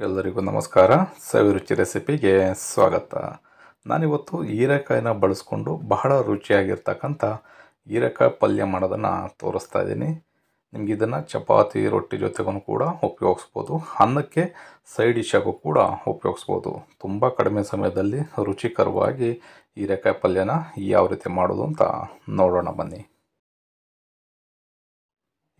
ಎಲ್ಲರಿಗೂ ನಮಸ್ಕಾರ. ಸವಿರುಚಿ ರೆಸಿಪಿಗೆ ಸ್ವಾಗತ. ನಾನಿವತ್ತು ಹೀರೆಕಾಯಿನ ಬಳಸ್ಕೊಂಡು ಬಹಳ ರುಚಿಯಾಗಿರ್ತಕ್ಕಂಥ ಹೀರೆಕಾಯಿ ಪಲ್ಯ ಮಾಡೋದನ್ನು ತೋರಿಸ್ತಾ ಇದ್ದೀನಿ. ನಿಮ್ಗೆ ಇದನ್ನು ಚಪಾತಿ ರೊಟ್ಟಿ ಜೊತೆಗೂ ಕೂಡ ಉಪಯೋಗಿಸ್ಬೋದು, ಅನ್ನಕ್ಕೆ ಸೈಡ್ ಡಿಶಾಗೂ ಕೂಡ ಉಪಯೋಗಿಸ್ಬೋದು. ತುಂಬ ಕಡಿಮೆ ಸಮಯದಲ್ಲಿ ರುಚಿಕರವಾಗಿ ಹೀರೆಕಾಯಿ ಪಲ್ಯನ ಯಾವ ರೀತಿ ಮಾಡೋದು ಅಂತ ನೋಡೋಣ ಬನ್ನಿ.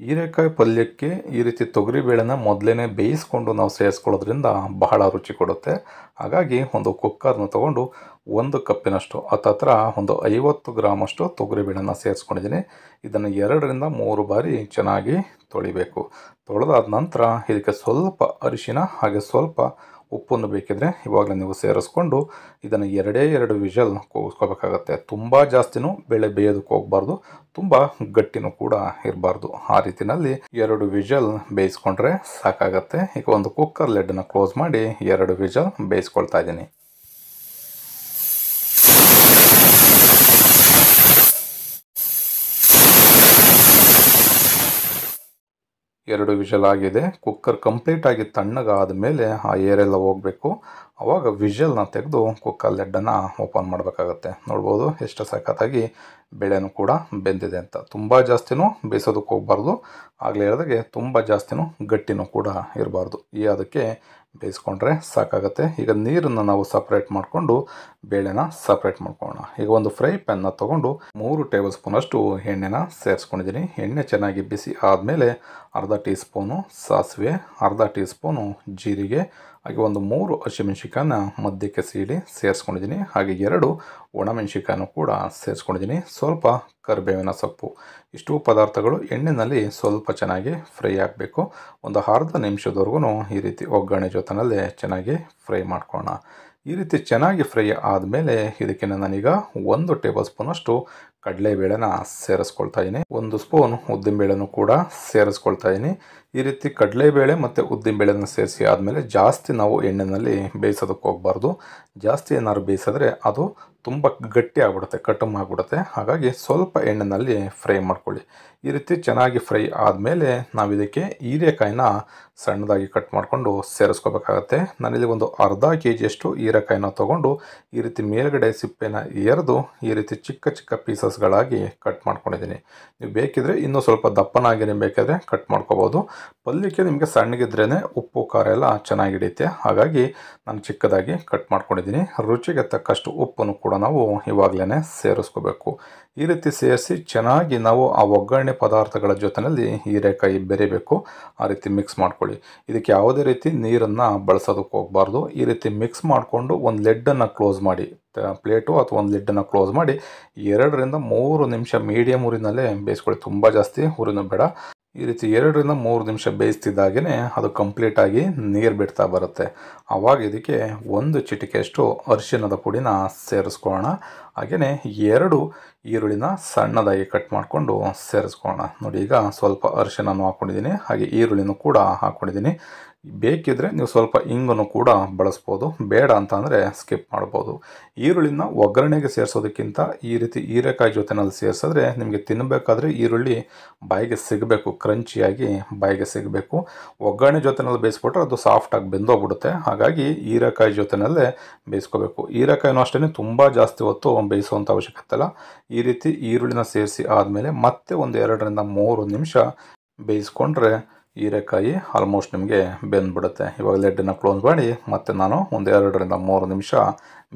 ಹೀರೆಕಾಯಿ ಪಲ್ಯಕ್ಕೆ ಈ ರೀತಿ ತೊಗರಿಬೇಳೆನ ಮೊದಲೇ ಬೇಯಿಸ್ಕೊಂಡು ನಾವು ಸೇರಿಸ್ಕೊಳ್ಳೋದ್ರಿಂದ ಬಹಳ ರುಚಿ ಕೊಡುತ್ತೆ. ಹಾಗಾಗಿ ಒಂದು ಕುಕ್ಕರ್ನ ತೊಗೊಂಡು 1 ಕಪ್ಪಿನಷ್ಟು ಹತ್ತತ್ರ ಒಂದು 50 ಗ್ರಾಮಷ್ಟು ತೊಗರಿಬೇಳೆನ ಸೇರಿಸ್ಕೊಂಡಿದ್ದೀನಿ. ಇದನ್ನು 2ರಿಂದ 3 ಬಾರಿ ಚೆನ್ನಾಗಿ ತೊಳಿಬೇಕು. ತೊಳೆದಾದ ನಂತರ ಇದಕ್ಕೆ ಸ್ವಲ್ಪ ಅರಿಶಿನ ಹಾಗೆ ಸ್ವಲ್ಪ ಉಪ್ಪನ್ನು ಬೇಕಿದ್ರೆ ಇವಾಗಲೇ ನೀವು ಸೇರಿಸ್ಕೊಂಡು ಇದನ್ನು 2 ವಿಷಲ್ ಕೂಗಿಸ್ಕೋಬೇಕಾಗತ್ತೆ. ತುಂಬ ಜಾಸ್ತಿನೂ ಬೇಳೆ ಬೇಯೋದಕ್ಕೆ ಹೋಗಬಾರ್ದು, ತುಂಬ ಗಟ್ಟಿನೂ ಕೂಡ ಇರಬಾರ್ದು. ಆ ರೀತಿಯಲ್ಲಿ 2 ವಿಷಲ್ ಬೇಯಿಸ್ಕೊಂಡ್ರೆ ಸಾಕಾಗತ್ತೆ. ಈಗ ಒಂದು ಕುಕ್ಕರ್ ಲಿಡ್ನ ಕ್ಲೋಸ್ ಮಾಡಿ 2 ವಿಷಲ್ ಬೇಯಿಸ್ಕೊಳ್ತಾ ಇದ್ದೀನಿ. ಎರಡು ವಿಷಲ್ ಆಗಿದೆ. ಕುಕ್ಕರ್ ಕಂಪ್ಲೀಟಾಗಿ ತಣ್ಣಗಾದ ಮೇಲೆ ಆ ಏರೆಲ್ಲ ಹೋಗಬೇಕು. ಆವಾಗ ವಿಷಲ್ನ ತೆಗೆದು ಕುಕ್ಕರ್ ಲಿಡ್ಡನ್ನು ಓಪನ್ ಮಾಡಬೇಕಾಗತ್ತೆ. ನೋಡ್ಬೋದು ಎಷ್ಟು ಸಖತ್ತಾಗಿ ಬೇಳೆನೂ ಕೂಡ ಬೆಂದಿದೆ ಅಂತ. ತುಂಬ ಜಾಸ್ತಿನೂ ಬೇಯಿಸೋದಕ್ಕೆ ಹೋಗಬಾರ್ದು, ಆಗಲೇ ಹೇಳಿದಾಗೆ ತುಂಬ ಜಾಸ್ತಿನೂ ಗಟ್ಟಿನೂ ಕೂಡ ಇರಬಾರ್ದು. ಅದಕ್ಕೆ ಬೇಯಿಸ್ಕೊಂಡ್ರೆ ಸಾಕಾಗತ್ತೆ. ಈಗ ನೀರನ್ನು ನಾವು ಸಪ್ರೇಟ್ ಮಾಡಿಕೊಂಡು ಬೇಳೆನ ಸಪ್ರೇಟ್ ಮಾಡ್ಕೊಳ್ಳೋಣ. ಈಗ ಒಂದು ಫ್ರೈ ಪ್ಯಾನ್ನ ತೊಗೊಂಡು 3 ಟೇಬಲ್ ಸ್ಪೂನಷ್ಟು ಎಣ್ಣೆನ ಸೇರಿಸ್ಕೊಂಡಿದ್ದೀನಿ. ಎಣ್ಣೆ ಚೆನ್ನಾಗಿ ಬಿಸಿ ಆದಮೇಲೆ ಅರ್ಧ ಟೀ ಸ್ಪೂನು ಸಾಸಿವೆ, ಅರ್ಧ ಟೀ ಸ್ಪೂನು ಜೀರಿಗೆ, ಹಾಗೆ ಒಂದು 3 ಹಸಿಮೆಣ್ಸಿಕಾಯನ್ನ ಮಧ್ಯಕ್ಕೆ ಸೀಳಿ ಸೇರಿಸ್ಕೊಂಡಿದ್ದೀನಿ. ಹಾಗೆ 2 ಒಣಮೆಣ್ಸಿಕಾಯನ್ನು ಕೂಡ ಸೇರಿಸ್ಕೊಂಡಿದ್ದೀನಿ. ಸ್ವಲ್ಪ ಕರಿಬೇವಿನ ಸೊಪ್ಪು. ಇಷ್ಟು ಪದಾರ್ಥಗಳು ಎಣ್ಣೆಯಲ್ಲಿ ಸ್ವಲ್ಪ ಚೆನ್ನಾಗಿ ಫ್ರೈ ಆಗಬೇಕು. ಒಂದು ಅರ್ಧ ನಿಮಿಷದವರೆಗೂ ಈ ರೀತಿ ಒಗ್ಗರಣೆ ಜೊತೆಯಲ್ಲೇ ಚೆನ್ನಾಗಿ ಫ್ರೈ ಮಾಡ್ಕೊಳ್ಳೋಣ. ಈ ರೀತಿ ಚೆನ್ನಾಗಿ ಫ್ರೈ ಆದಮೇಲೆ ಇದಕ್ಕೆ ನಾನೀಗ 1 ಟೇಬಲ್ ಸ್ಪೂನಷ್ಟು ಕಡಲೆಬೇಳೆನ ಸೇರಿಸ್ಕೊಳ್ತಾ ಇದ್ದೀನಿ. 1 ಸ್ಪೂನ್ ಉದ್ದಿನಬೇಳೆನೂ ಕೂಡ ಸೇರಿಸ್ಕೊಳ್ತಾ ಇದ್ದೀನಿ. ಈ ರೀತಿ ಕಡಲೆಬೇಳೆ ಮತ್ತು ಉದ್ದಿನಬೇಳೆನ ಸೇರಿಸಿ ಆದಮೇಲೆ ಜಾಸ್ತಿ ನಾವು ಎಣ್ಣೆಯಲ್ಲಿ ಬೇಯಿಸೋದಕ್ಕೆ ಹೋಗಬಾರ್ದು. ಜಾಸ್ತಿ ಏನಾದ್ರು ಬೇಯಿಸಿದ್ರೆ ಅದು ತುಂಬ ಗಟ್ಟಿ ಆಗಿಬಿಡುತ್ತೆ, ಕಟಮ್ ಆಗಿಬಿಡುತ್ತೆ. ಹಾಗಾಗಿ ಸ್ವಲ್ಪ ಎಣ್ಣೆಯಲ್ಲಿ ಫ್ರೈ ಮಾಡ್ಕೊಳ್ಳಿ. ಈ ರೀತಿ ಚೆನ್ನಾಗಿ ಫ್ರೈ ಆದಮೇಲೆ ನಾವು ಇದಕ್ಕೆ ಹೀರೆಕಾಯಿನ ಸಣ್ಣದಾಗಿ ಕಟ್ ಮಾಡಿಕೊಂಡು ಸೇರಿಸ್ಕೋಬೇಕಾಗತ್ತೆ. ನಾನಿಲ್ಲಿ ಒಂದು ಅರ್ಧ ಕೆಜಿಯಷ್ಟು ಹೀರೆಕಾಯಿನ ತೊಗೊಂಡು ಈ ರೀತಿ ಮೇಲ್ಗಡೆ ಸಿಪ್ಪೆನ ಎರೆದು ಈ ರೀತಿ ಚಿಕ್ಕ ಚಿಕ್ಕ ಪೀಸಸ್ಗಳಾಗಿ ಕಟ್ ಮಾಡ್ಕೊಂಡಿದ್ದೀನಿ. ನೀವು ಬೇಕಿದ್ರೆ ಇನ್ನೂ ಸ್ವಲ್ಪ ದಪ್ಪನಾಗಿನೇ ಬೇಕಾದರೆ ಕಟ್ ಮಾಡ್ಕೋಬೋದು. ಪಲ್ಯಕ್ಕೆ ನಿಮಗೆ ಸಣ್ಣಗಿದ್ರೇ ಉಪ್ಪು ಖಾರ ಎಲ್ಲ ಚೆನ್ನಾಗಿ ಹಿಡಿಯುತ್ತೆ. ಹಾಗಾಗಿ ನಾನು ಚಿಕ್ಕದಾಗಿ ಕಟ್ ಮಾಡ್ಕೊಂಡಿದ್ದೀನಿ. ರುಚಿಗೆ ತಕ್ಕಷ್ಟು ಉಪ್ಪನ್ನು ಕೂಡ ನಾವು ಇವಾಗಲೇ ಸೇರಿಸ್ಕೋಬೇಕು. ಈ ರೀತಿ ಸೇರಿಸಿ ಚೆನ್ನಾಗಿ ನಾವು ಆ ಒಗ್ಗರಣೆ ಪದಾರ್ಥಗಳ ಜೊತೆಯಲ್ಲಿ ಹೀರೆಕಾಯಿ ಬೆರಿಬೇಕು. ಆ ರೀತಿ ಮಿಕ್ಸ್ ಮಾಡ್ಕೊಳ್ಳಿ. ಇದಕ್ಕೆ ಯಾವುದೇ ರೀತಿ ನೀರನ್ನು ಬಳಸೋದಕ್ಕೆ ಹೋಗಬಾರ್ದು. ಈ ರೀತಿ ಮಿಕ್ಸ್ ಮಾಡಿಕೊಂಡು ಒಂದು ಲಿಡ್ಡನ್ನು ಕ್ಲೋಸ್ ಮಾಡಿ, ಪ್ಲೇಟು ಅಥವಾ ಒಂದು ಲಿಡ್ಡನ್ನು ಕ್ಲೋಸ್ ಮಾಡಿ 2ರಿಂದ 3 ನಿಮಿಷ ಮೀಡಿಯಮ್ ಉರಿನಲ್ಲೇ ಬೇಯಿಸ್ಕೊಳ್ಳಿ. ತುಂಬ ಜಾಸ್ತಿ ಉರಿನೂ ಬೇಡ. ಈ ರೀತಿ 2ರಿಂದ 3 ನಿಮಿಷ ಬೇಯಿಸ್ತಿದ್ದಾಗೇ ಅದು ಕಂಪ್ಲೀಟಾಗಿ ನೀರು ಬಿಡ್ತಾ ಬರುತ್ತೆ. ಆವಾಗ ಇದಕ್ಕೆ 1 ಚಿಟಿಕೆಯಷ್ಟು ಅರಿಶಿಣದ ಪುಡಿನ ಸೇರಿಸ್ಕೊಳ್ಳೋಣ. ಹಾಗೆಯೇ 2 ಈರುಳ್ಳಿನ ಸಣ್ಣದಾಗಿ ಕಟ್ ಮಾಡಿಕೊಂಡು ಸೇರಿಸ್ಕೊಳ್ಳೋಣ. ನೋಡಿ, ಈಗ ಸ್ವಲ್ಪ ಅರಿಶಿಣನೂ ಹಾಕ್ಕೊಂಡಿದ್ದೀನಿ, ಹಾಗೆ ಈರುಳ್ಳಿನೂ ಕೂಡ ಹಾಕ್ಕೊಂಡಿದ್ದೀನಿ. ಬೇಕಿದ್ರೆ ನೀವು ಸ್ವಲ್ಪ ಇಂಗನ್ನು ಕೂಡ ಬಳಸ್ಬೋದು, ಬೇಡ ಅಂತ ಅಂದರೆ ಸ್ಕಿಪ್ ಮಾಡ್ಬೋದು. ಈರುಳ್ಳಿನ ಒಗ್ಗರಣೆಗೆ ಸೇರಿಸೋದಕ್ಕಿಂತ ಈ ರೀತಿ ಹೀರೆಕಾಯಿ ಜೊತೆನಲ್ಲಿ ಸೇರಿಸಿದ್ರೆ ನಿಮಗೆ ತಿನ್ನಬೇಕಾದ್ರೆ ಈರುಳ್ಳಿ ಬಾಯಿಗೆ ಸಿಗಬೇಕು, ಕ್ರಂಚಿಯಾಗಿ ಬಾಯಿಗೆ ಸಿಗಬೇಕು. ಒಗ್ಗರಣೆ ಜೊತೆನಲ್ಲಿ ಬೇಯಿಸ್ಬಿಟ್ರೆ ಅದು ಸಾಫ್ಟಾಗಿ ಬೆಂದೋಗ್ಬಿಡುತ್ತೆ. ಹಾಗಾಗಿ ಹೀರೆಕಾಯಿ ಜೊತೆನಲ್ಲೇ ಬೇಯಿಸ್ಕೋಬೇಕು. ಹೀರೆಕಾಯಿನೂ ಅಷ್ಟೇ ತುಂಬ ಜಾಸ್ತಿ ಹೊತ್ತು ಬೇಯಿಸುವಂಥ ಅವಶ್ಯಕತೆ ಇಲ್ಲ. ಈ ರೀತಿ ಈರುಳ್ಳಿನ ಸೇರಿಸಿ ಆದಮೇಲೆ ಮತ್ತೆ ಒಂದು 2ರಿಂದ 3 ನಿಮಿಷ ಬೇಯಿಸ್ಕೊಂಡ್ರೆ ಹೀರೆಕಾಯಿ ಆಲ್ಮೋಸ್ಟ್ ನಿಮಗೆ ಬೆಂದ್ಬಿಡುತ್ತೆ. ಇವಾಗ ಲಿಡ್ಡನ್ನು ಕ್ಲೋಸ್ ಮಾಡಿ ಮತ್ತೆ ನಾನು ಒಂದು 2ರಿಂದ 3 ನಿಮಿಷ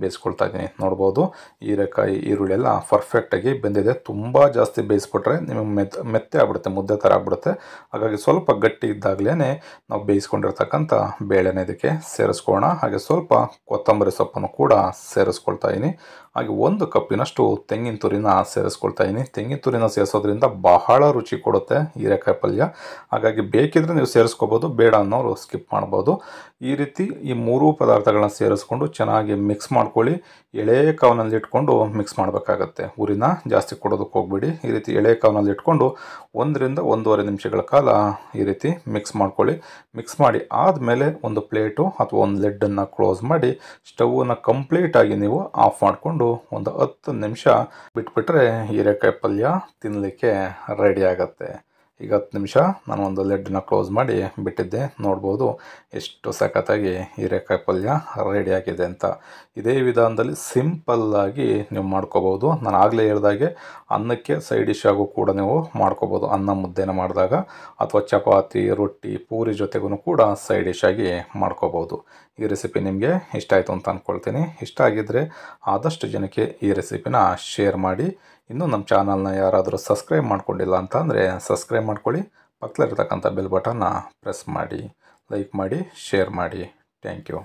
ಬೇಯಿಸ್ಕೊಳ್ತಾ ಇದ್ದೀನಿ. ನೋಡ್ಬೋದು, ಹೀರೆಕಾಯಿ ಈರುಳ್ಳಿ ಎಲ್ಲ ಪರ್ಫೆಕ್ಟಾಗಿ ಬೆಂದಿದೆ. ತುಂಬ ಜಾಸ್ತಿ ಬೇಯಿಸ್ಬಿಟ್ರೆ ನಿಮಗೆ ಮೆತ್ತೆ ಆಗ್ಬಿಡುತ್ತೆ, ಮುದ್ದೆ ಥರ ಆಗ್ಬಿಡುತ್ತೆ. ಹಾಗಾಗಿ ಸ್ವಲ್ಪ ಗಟ್ಟಿ ಇದ್ದಾಗಲೇ ನಾವು ಬೇಯಿಸ್ಕೊಂಡಿರ್ತಕ್ಕಂಥ ಬೇಳೆನ ಇದಕ್ಕೆ ಸೇರಿಸ್ಕೊಳ್ಳೋಣ. ಹಾಗೆ ಸ್ವಲ್ಪ ಕೊತ್ತಂಬರಿ ಸೊಪ್ಪನ್ನು ಕೂಡ ಸೇರಿಸ್ಕೊಳ್ತಾ ಇದ್ದೀನಿ. ಹಾಗೆ 1 ಕಪ್ಪಿನಷ್ಟು ತೆಂಗಿನ ತುರಿನ ಸೇರಿಸ್ಕೊಳ್ತಾ ಇದ್ದೀನಿ. ತೆಂಗಿನ ತುರಿನ ಸೇರಿಸೋದ್ರಿಂದ ಬಹಳ ರುಚಿ ಕೊಡುತ್ತೆ ಹೀರೆಕಾಯಿ ಪಲ್ಯ. ಹಾಗಾಗಿ ಬೇಕಿದ್ರೆ ನೀವು ಸೇರಿಸ್ಕೋಬೋದು, ಬೇಡ ಅನ್ನೋರು ಸ್ಕಿಪ್ ಮಾಡ್ಬೋದು. ಈ ರೀತಿ ಈ 3 ಪದಾರ್ಥಗಳನ್ನ ಸೇರಿಸ್ಕೊಂಡು ಚೆನ್ನಾಗಿ ಮಿಕ್ಸ್ ಮಾಡ್ಕೊಳ್ಳಿ. ಎಳೆ ಕಾವಿನಲ್ಲಿ ಇಟ್ಕೊಂಡು ಮಿಕ್ಸ್ ಮಾಡಬೇಕಾಗತ್ತೆ. ಉರಿನ ಜಾಸ್ತಿ ಕೊಡೋದಕ್ಕೆ ಹೋಗ್ಬಿಡಿ. ಈ ರೀತಿ ಎಳೆ ಕಾವಿನಲ್ಲಿ ಇಟ್ಕೊಂಡು 1ರಿಂದ 1.5 ನಿಮಿಷಗಳ ಕಾಲ ಈ ರೀತಿ ಮಿಕ್ಸ್ ಮಾಡ್ಕೊಳ್ಳಿ. ಮಿಕ್ಸ್ ಮಾಡಿ ಆದಮೇಲೆ ಒಂದು ಪ್ಲೇಟು ಅಥವಾ ಒಂದು ಲಿಡ್ಡನ್ನು ಕ್ಲೋಸ್ ಮಾಡಿ ಸ್ಟವನ್ನು ಕಂಪ್ಲೀಟಾಗಿ ನೀವು ಆಫ್ ಮಾಡಿಕೊಂಡು ಒಂದು 10 ನಿಮಿಷ ಬಿಟ್ಬಿಟ್ರೆ ಹೀರೆಕಾಯಿ ಪಲ್ಯ ತಿನ್ನಲಿಕ್ಕೆ ರೆಡಿ ಆಗುತ್ತೆ. ಈಗ 10 ನಿಮಿಷ ನಾನು ಒಂದು ಲೆಡ್ನ ಕ್ಲೋಸ್ ಮಾಡಿ ಬಿಟ್ಟಿದ್ದೆ. ನೋಡ್ಬೋದು ಎಷ್ಟು ಸಖತ್ತಾಗಿ ಹೀರೆಕಾಯಿ ಪಲ್ಯ ರೆಡಿಯಾಗಿದೆ ಅಂತ. ಇದೇ ವಿಧಾನದಲ್ಲಿ ಸಿಂಪಲ್ಲಾಗಿ ನೀವು ಮಾಡ್ಕೋಬೋದು. ನಾನು ಆಗಲೇ ಹೇಳ್ದಾಗೆ ಅನ್ನಕ್ಕೆ ಸೈಡ್ ಡಿಶ್ ಆಗು ಕೂಡ ನೀವು ಮಾಡ್ಕೋಬೋದು. ಅನ್ನ ಮುದ್ದೆನ ಮಾಡಿದಾಗ ಅಥವಾ ಚಪಾತಿ ರೊಟ್ಟಿ ಪೂರಿ ಜೊತೆಗೂ ಕೂಡ ಸೈಡ್ ಡಿಶ್ ಆಗಿ ಮಾಡ್ಕೋಬೋದು. ಈ ರೆಸಿಪಿ ನಿಮಗೆ ಇಷ್ಟ ಆಯಿತು ಅಂತ ಅಂದ್ಕೊಳ್ತೀನಿ. ಇಷ್ಟ ಆಗಿದ್ದರೆ ಆದಷ್ಟು ಜನಕ್ಕೆ ಈ ರೆಸಿಪಿನ ಶೇರ್ ಮಾಡಿ. ಇನ್ನೂ ನಮ್ಮ ಚಾನಲ್ನ ಯಾರಾದರೂ ಸಬ್ಸ್ಕ್ರೈಬ್ ಮಾಡ್ಕೊಂಡಿಲ್ಲ ಅಂತ ಅಂದರೆ ಸಬ್ಸ್ಕ್ರೈಬ್ ಮಾಡ್ಕೊಳ್ಳಿ. ಪಕ್ಕದಲ್ಲಿರ್ತಕ್ಕಂಥ ಬೆಲ್ ಬಟನ್ನ ಪ್ರೆಸ್ ಮಾಡಿ, ಲೈಕ್ ಮಾಡಿ, ಶೇರ್ ಮಾಡಿ. Thank you.